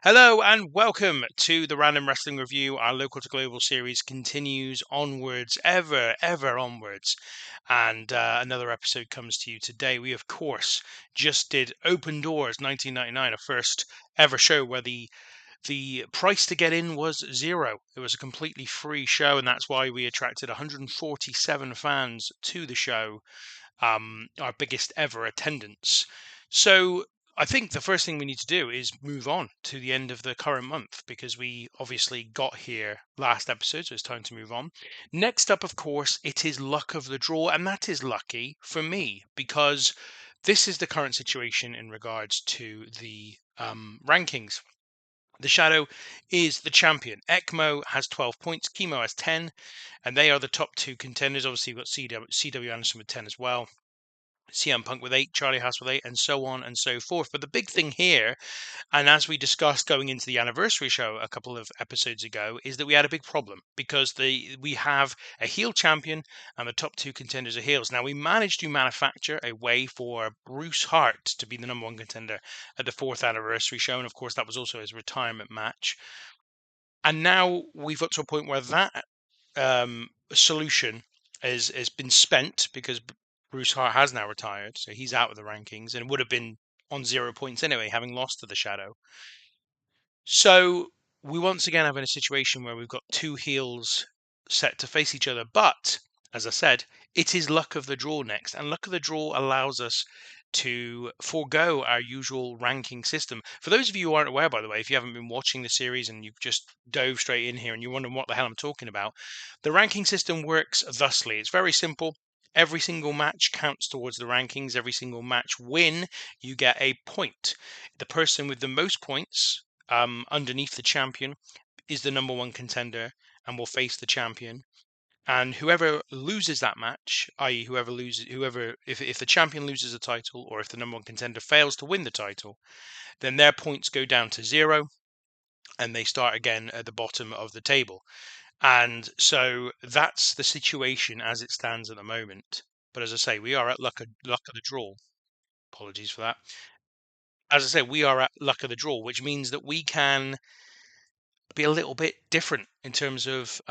Hello and welcome to the Random Wrestling Review. Our local to global series continues onwards, ever onwards. And another episode comes to you today. We, of course, just did Open Doors 1999, a first ever show where the price to get in was zero. It was a completely free show, and that's why we attracted 147 fans to the show, our biggest ever attendance. So I think the first thing we need to do is move on to the end of the current month because we obviously got here last episode, so it's time to move on. Next up, of course, it is luck of the draw, and that is lucky for me because this is the current situation in regards to the rankings. The Shadow is the champion. ECMO has 12 points, Chemo has 10, and they are the top two contenders. Obviously, you've got CW Anderson with 10 as well. CM Punk with 8, Charlie Haas with 8, and so on and so forth. But the big thing here, and as we discussed going into the anniversary show a couple of episodes ago, is that we had a big problem because we have a heel champion and the top two contenders are heels. Now, we managed to manufacture a way for Bruce Hart to be the number one contender at the 4th anniversary show, and of course that was also his retirement match. And now we've got to a point where that solution has been spent because Bruce Hart has now retired, so he's out of the rankings and would have been on 0 points anyway, having lost to the Shadow. So we once again have in a situation where we've got two heels set to face each other. But as I said, it is luck of the draw next, and luck of the draw allows us to forego our usual ranking system. For those of you who aren't aware, by the way, if you haven't been watching the series and you've just dove straight in here and you're wondering what the hell I'm talking about, the ranking system works thusly. It's very simple. Every single match counts towards the rankings. Every single match win, you get a point. The person with the most points underneath the champion is the number one contender and will face the champion. And whoever loses that match, i.e., if the champion loses the title or if the number one contender fails to win the title, then their points go down to 0 and they start again at the bottom of the table. And so that's the situation as it stands at the moment. But as I say, we are at luck of the draw. Apologies for that. As I say, we are at luck of the draw, which means that we can be a little bit different in terms of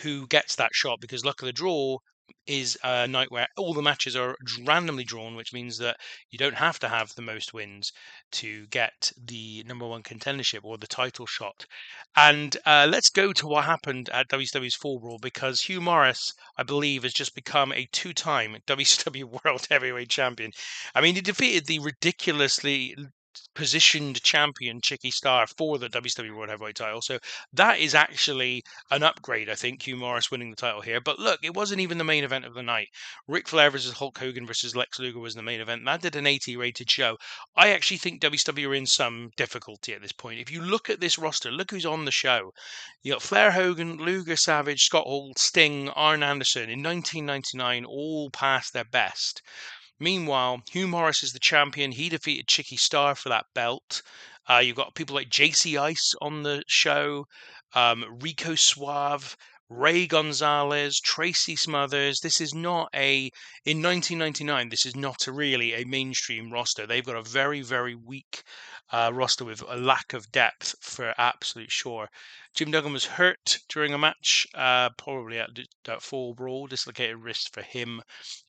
who gets that shot, because luck of the draw is a night where all the matches are randomly drawn, which means that you don't have to have the most wins to get the number one contendership or the title shot. And let's go to what happened at WCW's Fall Brawl, because Hugh Morris, I believe, has just become a 2-time WCW World Heavyweight Champion. I mean, he defeated the ridiculously positioned champion Chicky Star for the WCW World Heavyweight title. So that is actually an upgrade, I think, Hugh Morris winning the title here. But look, it wasn't even the main event of the night. Ric Flair versus Hulk Hogan versus Lex Luger was the main event. That did an 80 rated show. I actually think WCW are in some difficulty at this point. If you look at this roster, look who's on the show. You got Flair, Hogan, Luger, Savage, Scott Hall, Sting, Arn Anderson in 1999, all past their best. Meanwhile, Hugh Morris is the champion. He defeated Chicky Star for that belt. You've got people like JC Ice on the show, Rico Suave, Ray Gonzalez, Tracy Smothers. This is not in 1999, this is not really a mainstream roster. They've got a very, very weak roster with a lack of depth for absolute sure. Jim Duggan was hurt during a match, probably at that Fall Brawl, dislocated wrist for him.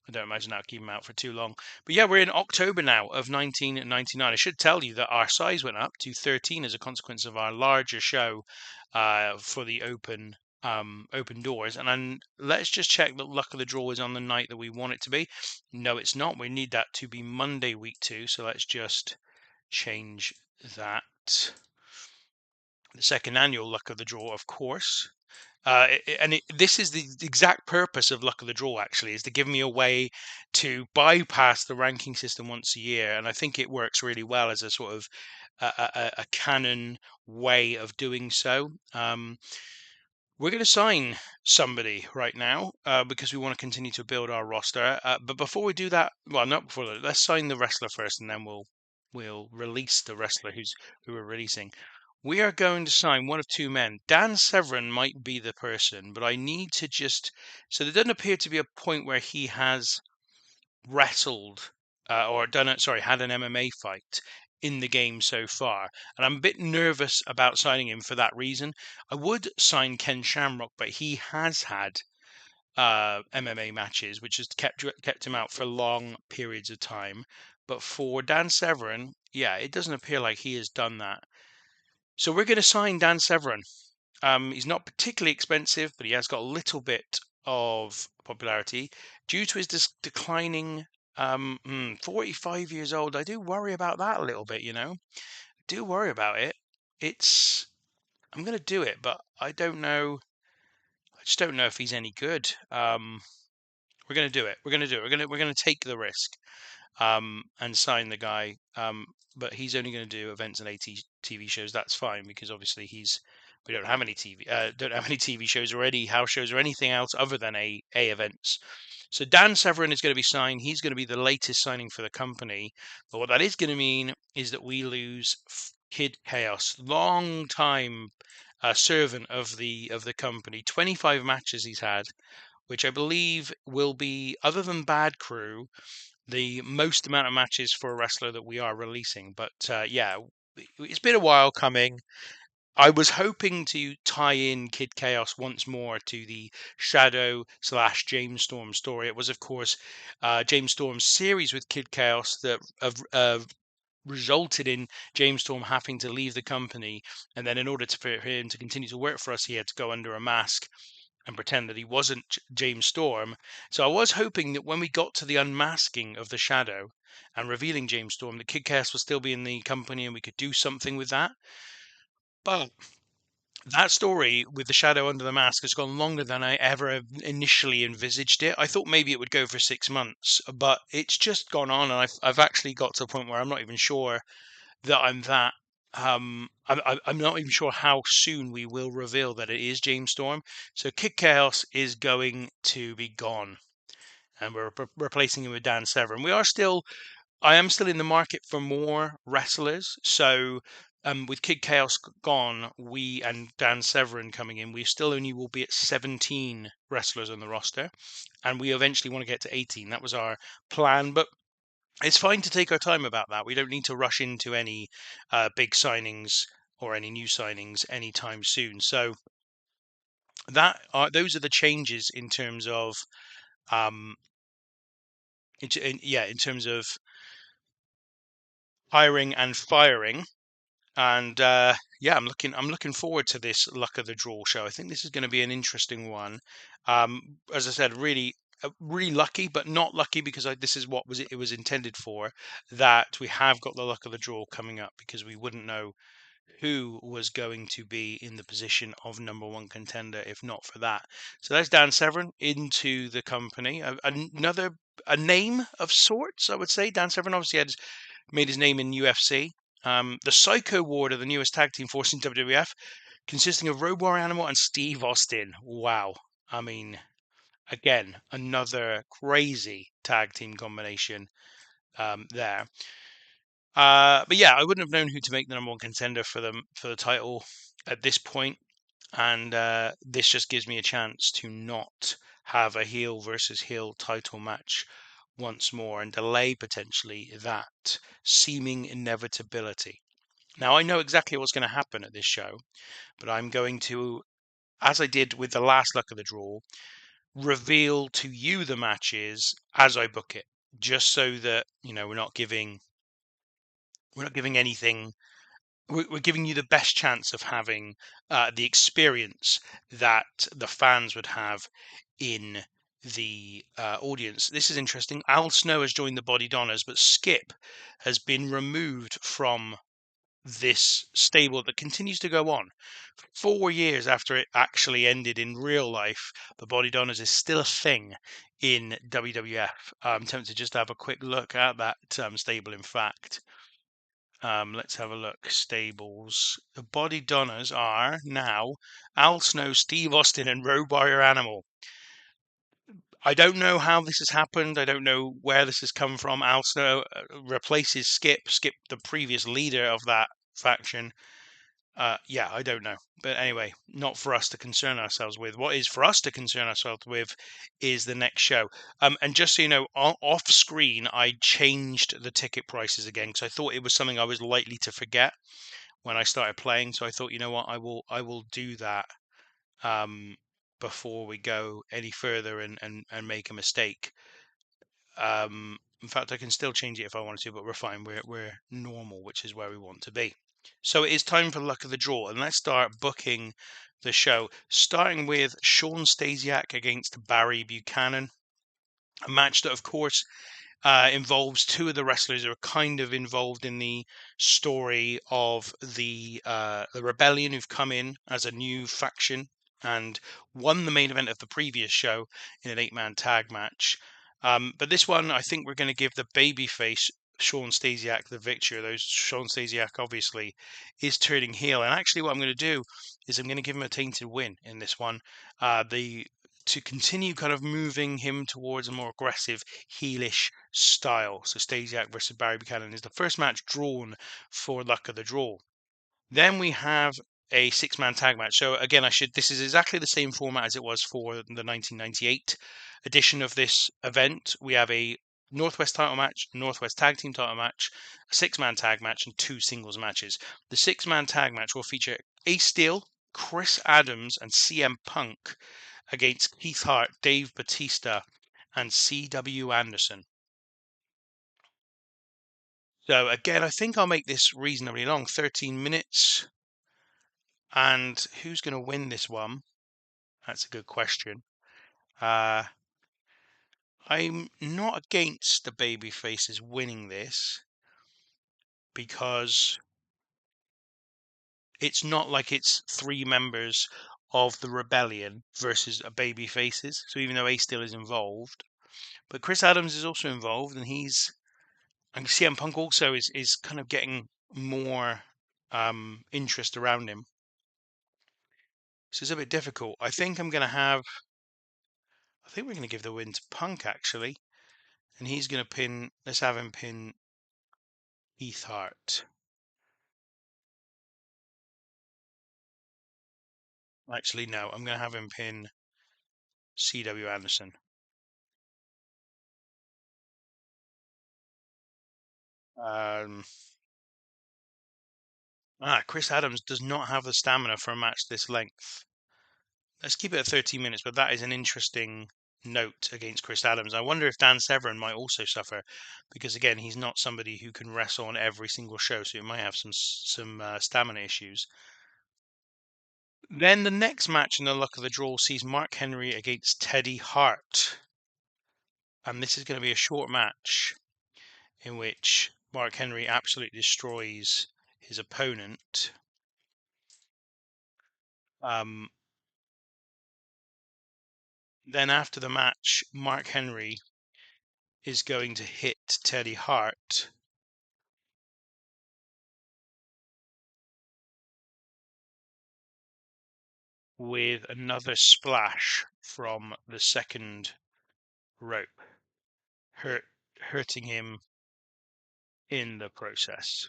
I don't imagine that'll keep him out for too long. But yeah, we're in October now of 1999. I should tell you that our size went up to 13 as a consequence of our larger show for the open doors. And then let's just check that luck of the draw is on the night that we want it to be. No, it's not. We need that to be Monday week 2. So let's just change that. The second annual luck of the draw, of course. This is the exact purpose of luck of the draw, actually, is to give me a way to bypass the ranking system once a year. And I think it works really well as a sort of a canon way of doing so. We're going to sign somebody right now because we want to continue to build our roster. But before we do that, well, not before that, let's sign the wrestler first, and then we'll release the wrestler who we're releasing. We are going to sign one of two men. Dan Severn might be the person, but I need to just... So there doesn't appear to be a point where he has wrestled had an MMA fight in the game so far, and I'm a bit nervous about signing him for that reason. I would sign Ken Shamrock, but he has had MMA matches, which has kept him out for long periods of time. But for Dan Severn, yeah, it doesn't appear like he has done that. So we're going to sign Dan Severn. He's not particularly expensive, but he has got a little bit of popularity due to his declining. 45 years old. I do worry about that a little bit. Do worry about it. I'm going to do it, but I don't know. I just don't know if he's any good. We're going to do it. We're going to do it. We're going to take the risk and sign the guy. But he's only going to do events and TV shows. That's fine because obviously we don't have any TV shows or any house shows or anything else other than A events. So Dan Severn is going to be signed. He's going to be the latest signing for the company. But what that is going to mean is that we lose Kid Chaos, long time servant of the company. 25 matches he's had, which I believe will be, other than Bad Crew, the most amount of matches for a wrestler that we are releasing. But yeah, it's been a while coming. I was hoping to tie in Kid Chaos once more to the Shadow/James Storm story. It was, of course, James Storm's series with Kid Chaos that resulted in James Storm having to leave the company. And then in order for him to continue to work for us, he had to go under a mask and pretend that he wasn't James Storm. So I was hoping that when we got to the unmasking of the Shadow and revealing James Storm, that Kid Chaos would still be in the company and we could do something with that. But that story with the Shadow under the mask has gone longer than I ever initially envisaged it. I thought maybe it would go for 6 months, but it's just gone on, and I've actually got to a point where I'm not even sure that I'm that. I'm not even sure how soon we will reveal that it is James Storm. So Kid Chaos is going to be gone, and we're replacing him with Dan Severn. I am still in the market for more wrestlers. So with Kid Chaos gone, we and Dan Severn coming in, we still only will be at 17 wrestlers on the roster, and we eventually want to get to 18. That was our plan, but it's fine to take our time about that. We don't need to rush into any big signings or any new signings anytime soon. So those are the changes in terms of um, in terms of hiring and firing. And yeah, I'm looking forward to this Luck of the Draw show. I think this is going to be an interesting one. As I said, really lucky, but not lucky because this is what it was intended for. That we have got the Luck of the Draw coming up because we wouldn't know who was going to be in the position of number one contender if not for that. So there's Dan Severn into the company. A name of sorts, I would say. Dan Severn obviously made his name in UFC. The Psycho Ward are the newest tag team force in WWF, consisting of RWR Animal and Steve Austin. Wow. I mean, again, another crazy tag team combination there. But yeah, I wouldn't have known who to make the number one contender for the title at this point, and this just gives me a chance to not have a heel versus heel title match once more and delay potentially that seeming inevitability. Now I know exactly what's going to happen at this show, but I'm going to, as I did with the last Luck of the Draw, reveal to you the matches as I book it, just so that we're not giving anything. We're giving you the best chance of having the experience that the fans would have in the audience. This is interesting. Al Snow has joined the Body Donners, but Skip has been removed from this stable that continues to go on. 4 years after it actually ended in real life, the Body Donners is still a thing in WWF. I'm tempted just to have a quick look at that stable, in fact. Let's have a look. Stables. The Body Donners are now Al Snow, Steve Austin, and RWR Animal. I don't know how this has happened. I don't know where this has come from. Al Snow replaces Skip, the previous leader of that faction. Yeah, I don't know. But anyway, not for us to concern ourselves with. What is for us to concern ourselves with is the next show. And just so you know, off screen, I changed the ticket prices again because I thought it was something I was likely to forget when I started playing. So I thought, you know what, I will do that um, before we go any further and make a mistake. In fact, I can still change it if I wanted to, but we're fine. We're normal, which is where we want to be. So it is time for luck of the draw, and let's start booking the show. Starting with Sean Stasiak against Barry Buchanan, a match that, of course, involves two of the wrestlers who are kind of involved in the story of the rebellion, who've come in as a new faction and won the main event of the previous show in an 8-man tag match. But this one, I think we're going to give the babyface Sean Stasiak the victory. Those Sean Stasiak obviously is turning heel, and actually, what I'm going to do is I'm going to give him a tainted win in this one. The To continue kind of moving him towards a more aggressive heelish style. So Stasiak versus Barry Buchanan is the first match drawn for luck of the draw. Then we have a 6-man tag match. So again, this is exactly the same format as it was for the 1998 edition of this event. We have a Northwest title match, Northwest tag team title match, a 6-man tag match, and 2 singles matches. The 6-man tag match will feature Ace Steel, Chris Adams, and CM Punk against Keith Hart, Dave Batista, and C.W. Anderson. So again, I think I'll make this reasonably long, 13 minutes. And who's going to win this one? That's a good question. I'm not against the baby faces winning this because it's not like it's 3 members of the rebellion versus a baby faces. So even though Ace still is involved, but Chris Adams is also involved, and CM Punk also is kind of getting more interest around him. So it's a bit difficult. I think we're going to give the win to Punk actually, and he's going to pin. Let's have him pin Keith Hart. Actually, no, I'm going to have him pin C.W. Anderson. Um, Chris Adams does not have the stamina for a match this length. Let's keep it at 13 minutes, but that is an interesting note against Chris Adams. I wonder if Dan Severn might also suffer, because again, he's not somebody who can wrestle on every single show, so he might have some stamina issues. Then the next match in the luck of the draw sees Mark Henry against Teddy Hart, and this is going to be a short match in which Mark Henry absolutely destroys his opponent. Um, then after the match, Mark Henry is going to hit Teddy Hart with another splash from the second rope, hurting him in the process.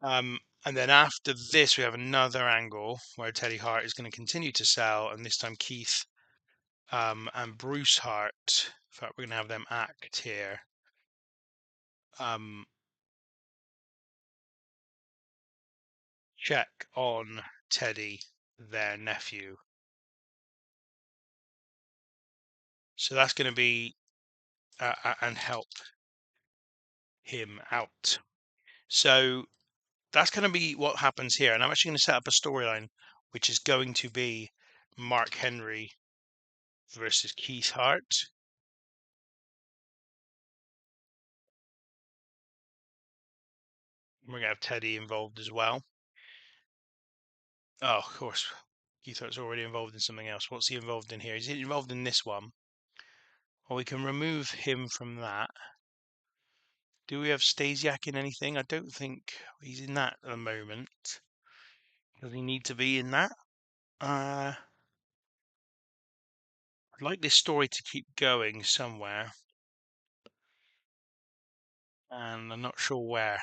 And then after this, we have another angle where Teddy Hart is going to continue to sell, and this time Keith and Bruce Hart. In fact, we're going to have them act here. Check on Teddy, their nephew. So that's going to be and help him out. So that's going to be what happens here. And I'm actually going to set up a storyline, which is going to be Mark Henry versus Keith Hart. We're going to have Teddy involved as well. Oh, of course. Keith Hart's already involved in something else. What's he involved in here? Is he involved in this one? Well, we can remove him from that. Do we have Stasiak in anything? I don't think he's in that at the moment. Does he need to be in that? I'd like this story to keep going somewhere, and I'm not sure where.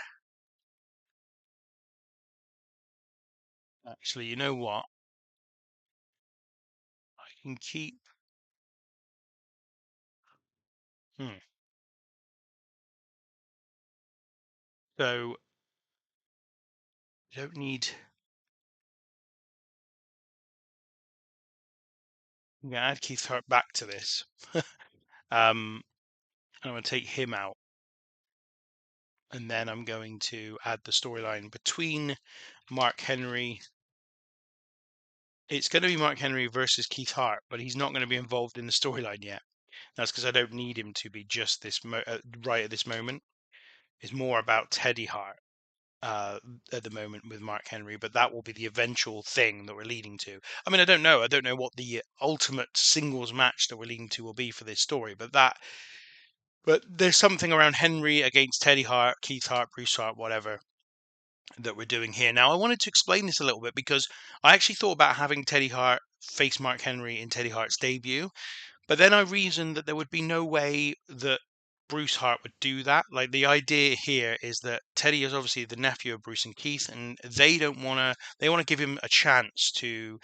Actually, you know what? I can keep. Hmm. So you don't need. I'm gonna add Keith Hart back to this. I'm gonna take him out, and then I'm going to add the storyline between Mark Henry. It's going to be Mark Henry versus Keith Hart, but he's not going to be involved in the storyline yet. That's because I don't need him to be just right at this moment. It's more about Teddy Hart uh, at the moment with Mark Henry, but that will be the eventual thing that we're leading to. I mean, I don't know. I don't know what the ultimate singles match that we're leading to will be for this story, but there's something around Henry against Teddy Hart, Keith Hart, Bruce Hart, whatever, that we're doing here. Now, I wanted to explain this a little bit because I actually thought about having Teddy Hart face Mark Henry in Teddy Hart's debut, but then I reasoned that there would be no way that Bruce Hart would do that. Like, the idea here is that Teddy is obviously the nephew of Bruce and Keith, and they don't want to. They want to give him a chance to,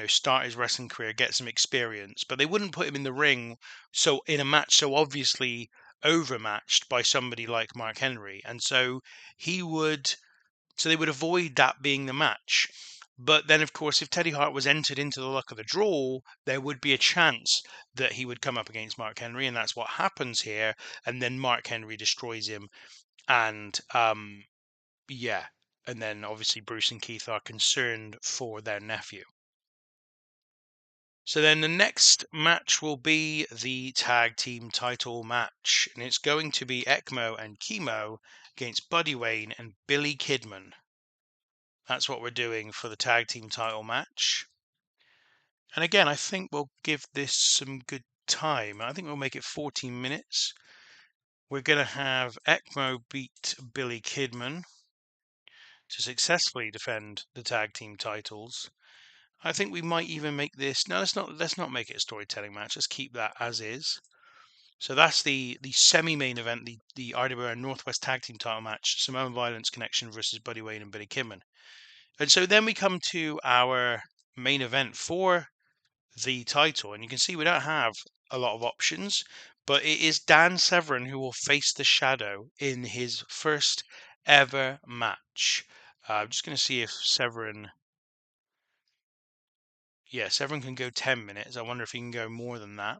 start his wrestling career, get some experience, but they wouldn't put him in the ring so in a match so obviously overmatched by somebody like Mark Henry, and he would so they would avoid that being the match. But then, of course, if Teddy Hart was entered into the luck of the draw, there would be a chance that he would come up against Mark Henry, and that's what happens here. And then Mark Henry destroys him, and yeah, and then obviously Bruce and Keith are concerned for their nephew. So then the next match will be the tag team title match, and it's going to be ECMO and Chemo against Buddy Wayne and Billy Kidman. That's what we're doing for the tag team title match. And again, I think we'll give this some good time. I think we'll make it 14 minutes. We're going to have ECMO beat Billy Kidman to successfully defend the tag team titles. I think we might even make this. No, let's not make it a storytelling match. Let's keep that as is. So that's the semi-main event, the RWR Northwest Tag Team title match, Samoan Violence Connection versus Buddy Wayne and Billy Kidman. And so then we come to our main event for the title, and you can see we don't have a lot of options, but it is Dan Severn who will face the Shadow in his first ever match. I'm just going to see if Severn, yeah, Severn can go 10 minutes. I wonder if he can go more than that.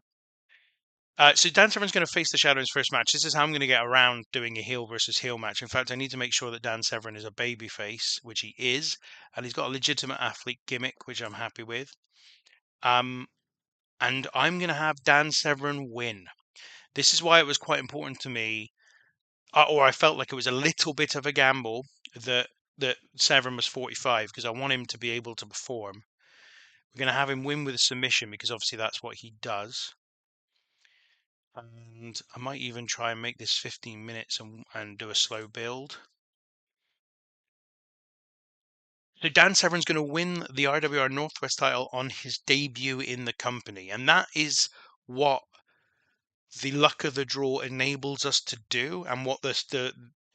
So Dan Severn's going to face the Shadow in his first match. This is how I'm going to get around doing a heel versus heel match. In fact, I need to make sure that Dan Severn is a babyface, which he is, and he's got a legitimate athlete gimmick, which I'm happy with. Um, and I'm going to have Dan Severn win. This is why it was quite important to me, or I felt like it was a little bit of a gamble that Severn was 45 because I want him to be able to perform. We're going to have him win with a submission because obviously that's what he does. And I might even try and make this 15 minutes and do a slow build. So Dan Severn's going to win the RWR Northwest title on his debut in the company, and that is what the luck of the draw enables us to do, and what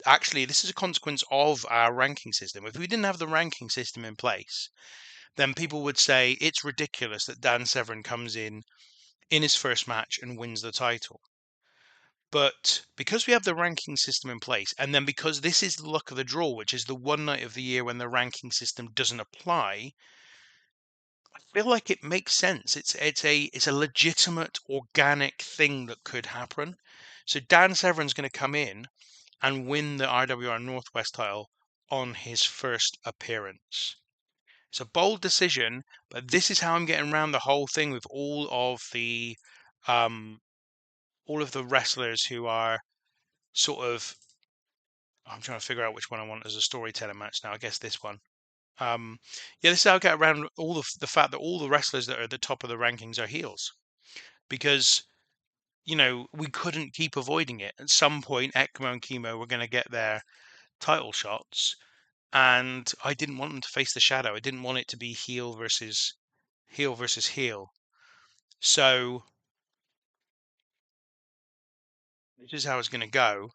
actually this is a consequence of our ranking system. If we didn't have the ranking system in place, then people would say it's ridiculous that Dan Severn comes in his first match and wins the title. But because we have the ranking system in place, and then because this is the luck of the draw, which is the one night of the year when the ranking system doesn't apply, I feel like it makes sense. It's a legitimate organic thing that could happen. So Dan Severn's going to come in and win the RWR Northwest title on his first appearance. It's a bold decision, but this is how I'm getting around the whole thing with um, all of the wrestlers who are sort of. I'm trying to figure out which one I want as a storytelling match now. I guess this one. Yeah, this is how I get around all the fact that all the wrestlers that are at the top of the rankings are heels because we couldn't keep avoiding it. At some point, ECMO and Chemo were going to get their title shots, and I didn't want them to face the Shadow. I didn't want it to be heel versus heel versus heel. So this is how it's going to go.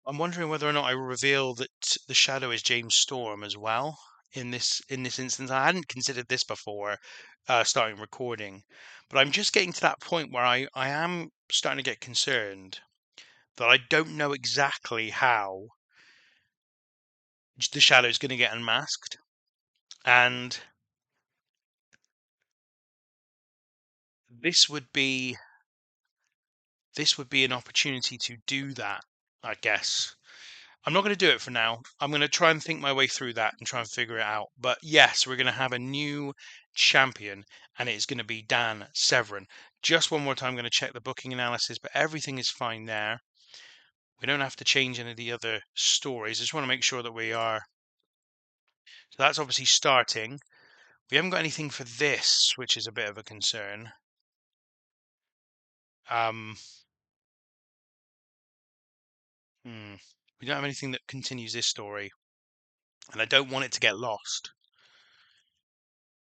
I'm wondering whether or not I reveal that the shadow is James Storm as well in this instance. I hadn't considered this before starting recording, but I'm just getting to that point where I am starting to get concerned that I don't know exactly how the shadow is going to get unmasked, and this would be this would be an opportunity to do that, I guess. I'm not going to do it for now. I'm going to try and think my way through that and try and figure it out. But yes, we're going to have a new champion, and it's going to be Dan Severn. Just one more time, I'm going to check the booking analysis, but everything is fine there. We don't have to change any of the other stories. I just want to make sure that we are. So that's obviously starting. We haven't got anything for this, which is a bit of a concern. Um, we don't have anything that continues this story, and I don't want it to get lost.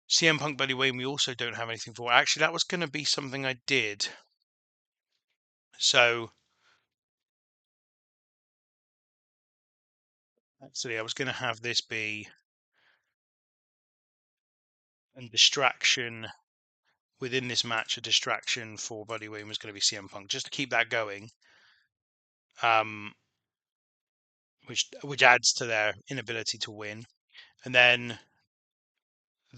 CM Punk Buddy Wayne, we also don't have anything for. Actually, that was going to be something I did. So, actually, I was going to have this be a distraction within this match. A distraction for Buddy Wayne was going to be CM Punk, just to keep that going. Which adds to their inability to win. And then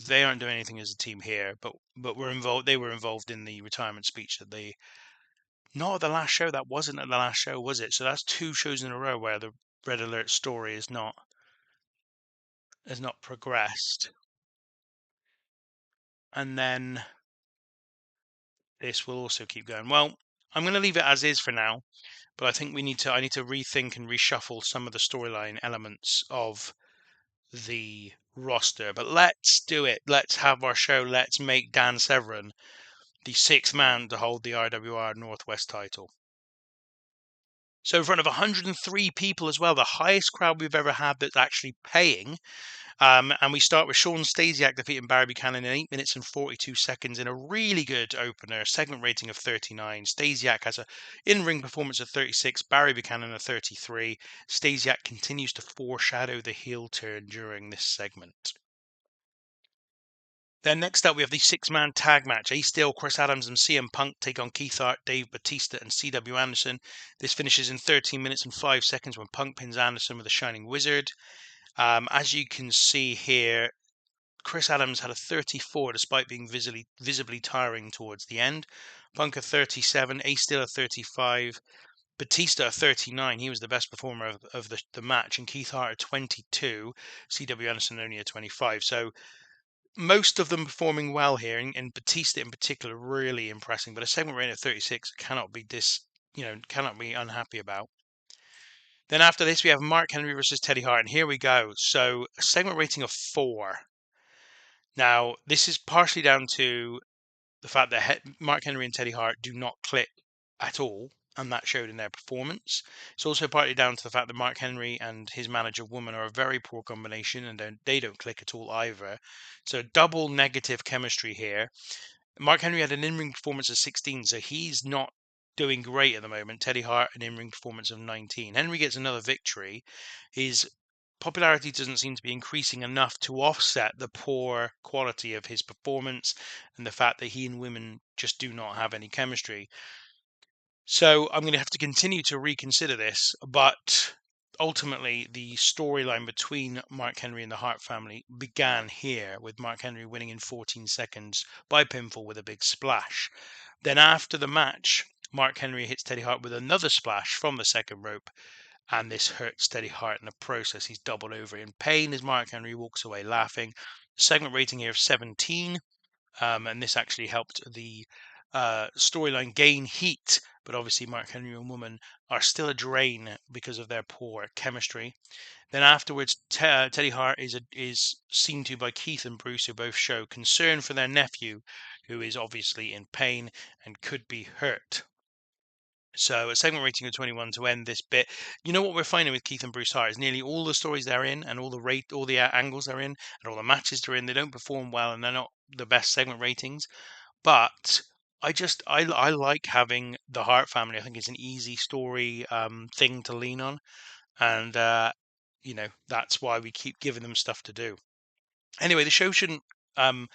they aren't doing anything as a team here, but were involved. They were involved in the retirement speech that they. Not at the last show. That wasn't at the last show, was it? So that's 2 shows in a row where the Red Alert story has not progressed. And then this will also keep going. Well, I'm going to leave it as is for now, but I think I need to rethink and reshuffle some of the storyline elements of the roster. But let's do it. Let's have our show. Let's make Dan Severn the sixth man to hold the RWR Northwest title. So in front of 103 people as well, the highest crowd we've ever had that's actually paying. And we start with Sean Stasiak defeating Barry Buchanan in 8 minutes and 42 seconds in a really good opener, segment rating of 39. Stasiak has an in-ring performance of 36, Barry Buchanan a 33. Stasiak continues to foreshadow the heel turn during this segment. Then next up, we have the six-man tag match. Ace Steel, Chris Adams, and CM Punk take on Keith Hart, Dave Batista, and CW Anderson. This finishes in 13 minutes and 5 seconds when Punk pins Anderson with a Shining Wizard. As you can see here, Chris Adams had a 34 despite being visibly tiring towards the end. Punk a 37, Ace Steel a 35, Batista a 39. He was the best performer of the match, and Keith Hart a 22, CW Anderson only a 25. So most of them performing well here, and Batista in particular really impressing. But a segment rating of 36 cannot be cannot be unhappy about. Then after this, we have Mark Henry versus Teddy Hart, and here we go. So a segment rating of 4. Now, this is partially down to the fact that Mark Henry and Teddy Hart do not click at all, and that showed in their performance. It's also partly down to the fact that Mark Henry and his manager woman are a very poor combination, and they don't click at all either. So double negative chemistry here. Mark Henry had an in-ring performance of 16, so he's not doing great at the moment. Teddy Hart, an in-ring performance of 19. Henry gets another victory. His popularity doesn't seem to be increasing enough to offset the poor quality of his performance and the fact that he and women just do not have any chemistry. So I'm going to have to continue to reconsider this, but ultimately the storyline between Mark Henry and the Hart family began here with Mark Henry winning in 14 seconds by pinfall with a big splash. Then after the match, Mark Henry hits Teddy Hart with another splash from the second rope, and this hurts Teddy Hart in the process. He's doubled over in pain as Mark Henry walks away laughing. Segment rating here of 17, and this actually helped the storyline gain heat, but obviously Mark Henry and Woman are still a drain because of their poor chemistry. Then afterwards, Teddy Hart is seen to by Keith and Bruce, who both show concern for their nephew, who is obviously in pain and could be hurt. So a segment rating of 21 to end this bit. You know what we're finding with Keith and Bruce Hart is nearly all the stories they're in and all the angles they're in and all the matches they're in, they don't perform well and they're not the best segment ratings. But I like having the Hart family. I think it's an easy story thing to lean on, and that's why we keep giving them stuff to do. Anyway, the show um,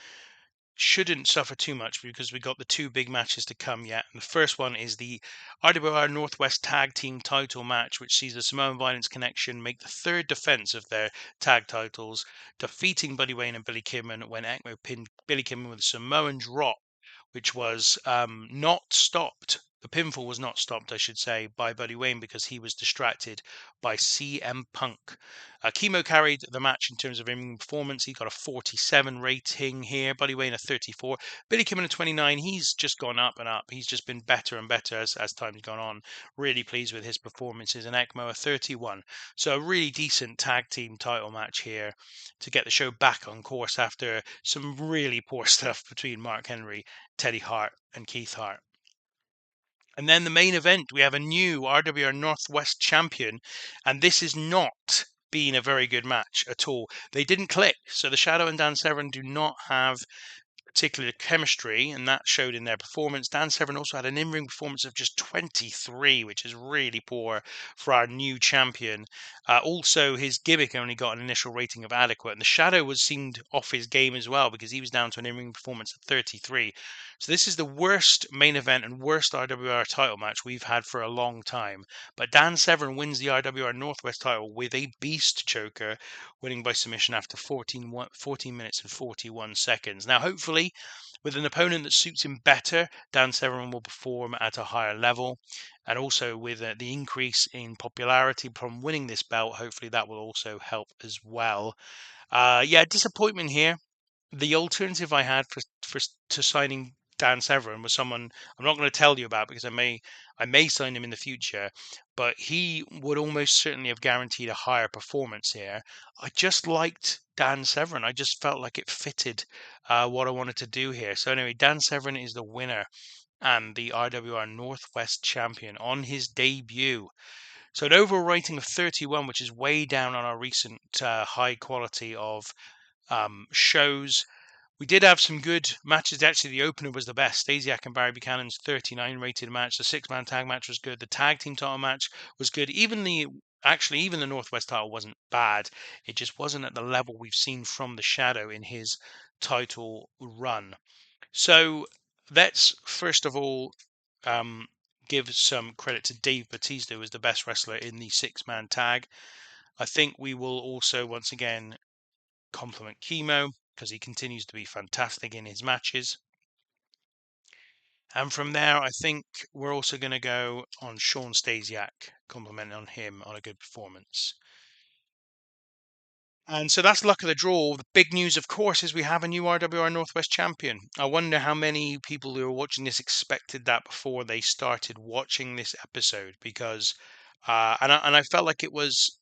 shouldn't suffer too much because we got the two big matches to come yet. And the first one is the RWR Northwest Tag Team Title match, which sees the Samoan Violence Connection make the third defense of their tag titles, defeating Buddy Wayne and Billy Kidman when ECMO pinned Billy Kidman with a Samoan drop, which was not stopped. The pinfall was not stopped, I should say, by Buddy Wayne because he was distracted by CM Punk. Chemo carried the match in terms of in-ring performance. He got a 47 rating here. Buddy Wayne a 34. Billy Kidman a 29. He's just gone up and up. He's just been better and better as time's gone on. Really pleased with his performances. And ECMO a 31. So a really decent tag team title match here to get the show back on course after some really poor stuff between Mark Henry, Teddy Hart, and Keith Hart. And then the main event, we have a new RWR Northwest champion, and this is not been a very good match at all. They didn't click, so the Shadow and Dan Severn do not have particular chemistry, and that showed in their performance. Dan Severn also had an in-ring performance of just 23, which is really poor for our new champion. Also, his gimmick only got an initial rating of adequate, and the Shadow seemed off his game as well because he was down to an in-ring performance of 33. So this is the worst main event and worst RWR title match we've had for a long time. But Dan Severn wins the RWR Northwest title with a beast choker, winning by submission after 14 minutes and 41 seconds. Now, hopefully, with an opponent that suits him better, Dan Severn will perform at a higher level. And also with the increase in popularity from winning this belt, hopefully that will also help as well. Disappointment here. The alternative I had to signing Dan Severn was someone I'm not going to tell you about because I may sign him in the future, but he would almost certainly have guaranteed a higher performance here. I just liked Dan Severn. I just felt like it fitted what I wanted to do here. So anyway, Dan Severn is the winner and the RWR Northwest champion on his debut. So an overall rating of 31, which is way down on our recent high quality of shows. We did have some good matches. Actually, the opener was the best. Stasiak and Barry Buchanan's 39 rated match. The six-man tag match was good. The tag team title match was good. Even the Northwest title wasn't bad. It just wasn't at the level we've seen from the Shadow in his title run. So let's first of all give some credit to Dave Batista, who was the best wrestler in the six-man tag. I think we will also once again compliment Chemo because he continues to be fantastic in his matches. And from there, I think we're also going to go on Sean Stasiak, complimenting on him on a good performance. And so that's luck of the draw. The big news, of course, is we have a new RWR Northwest champion. I wonder how many people who are watching this expected that before they started watching this episode, because I felt like it was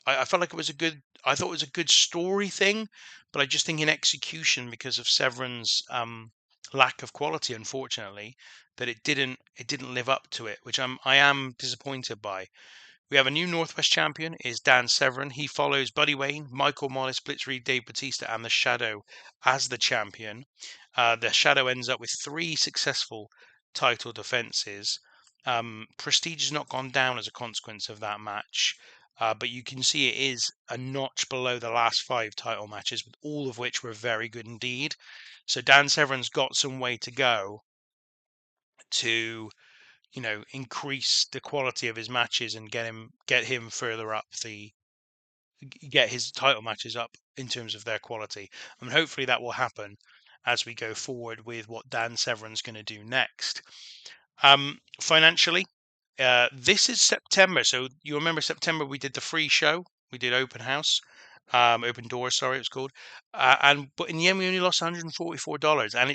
I felt like it was a good. I thought it was a good story thing, but I just think in execution, because of Severn's lack of quality, unfortunately, that it didn't live up to it, which I am disappointed by. We have a new Northwest champion, is Dan Severn. He follows Buddy Wayne, Michael Morris, Blitzkrieg, Dave Batista, and the Shadow as the champion. The Shadow ends up with 3 successful title defenses. Prestige has not gone down as a consequence of that match, but you can see it is a notch below the last 5 title matches, all of which were very good indeed. So Dan Severn's got some way to go to increase the quality of his matches and get him further up get his title matches up in terms of their quality. And hopefully that will happen as we go forward with what Dan Severn's going to do next. Financially, this is September. So you remember September we did the free show. We did open house. Open doors, sorry, it was called. But in the end we only lost $144, and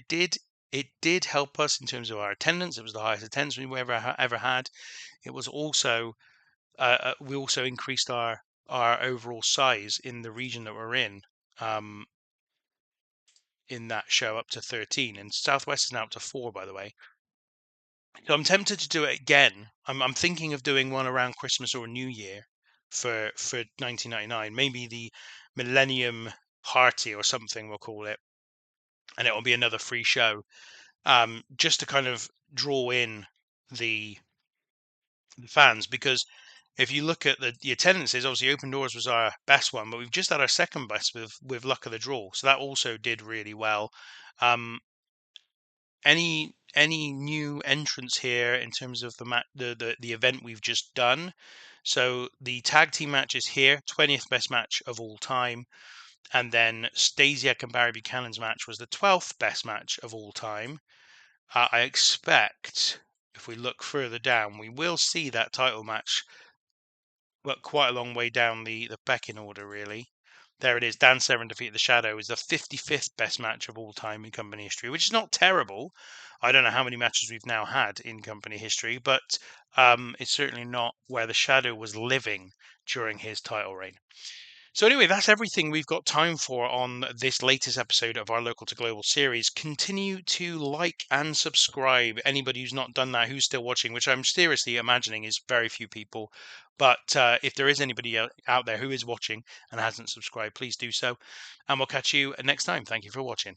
it did help us in terms of our attendance. It was the highest attendance we ever had. It was also we also increased our overall size in the region that we're in that show up to 13, and Southwest is now up to 4, by the way. So I'm tempted to do it again. I'm thinking of doing one around Christmas or New Year for 1999, maybe the Millennium Party or something we'll call it, and it will be another free show. just to kind of draw in the fans, because if you look at the attendances, obviously Open Doors was our best one, but we've just had our second best with Luck of the Draw, so that also did really well. Um, any new entrants here in terms of the event we've just done? So the tag team match is here, 20th best match of all time, and then Stasiak and Barry Buchanan's match was the 12th best match of all time. I expect if we look further down, we will see that title match, but quite a long way down the pecking order, really. There it is. Dan Severn defeated the Shadow is the 55th best match of all time in company history, which is not terrible. I don't know how many matches we've now had in company history, but it's certainly not where the Shadow was living during his title reign. So anyway, that's everything we've got time for on this latest episode of our Local to Global series. Continue to like and subscribe. Anybody who's not done that, who's still watching, which I'm seriously imagining is very few people. But if there is anybody out there who is watching and hasn't subscribed, please do so. And we'll catch you next time. Thank you for watching.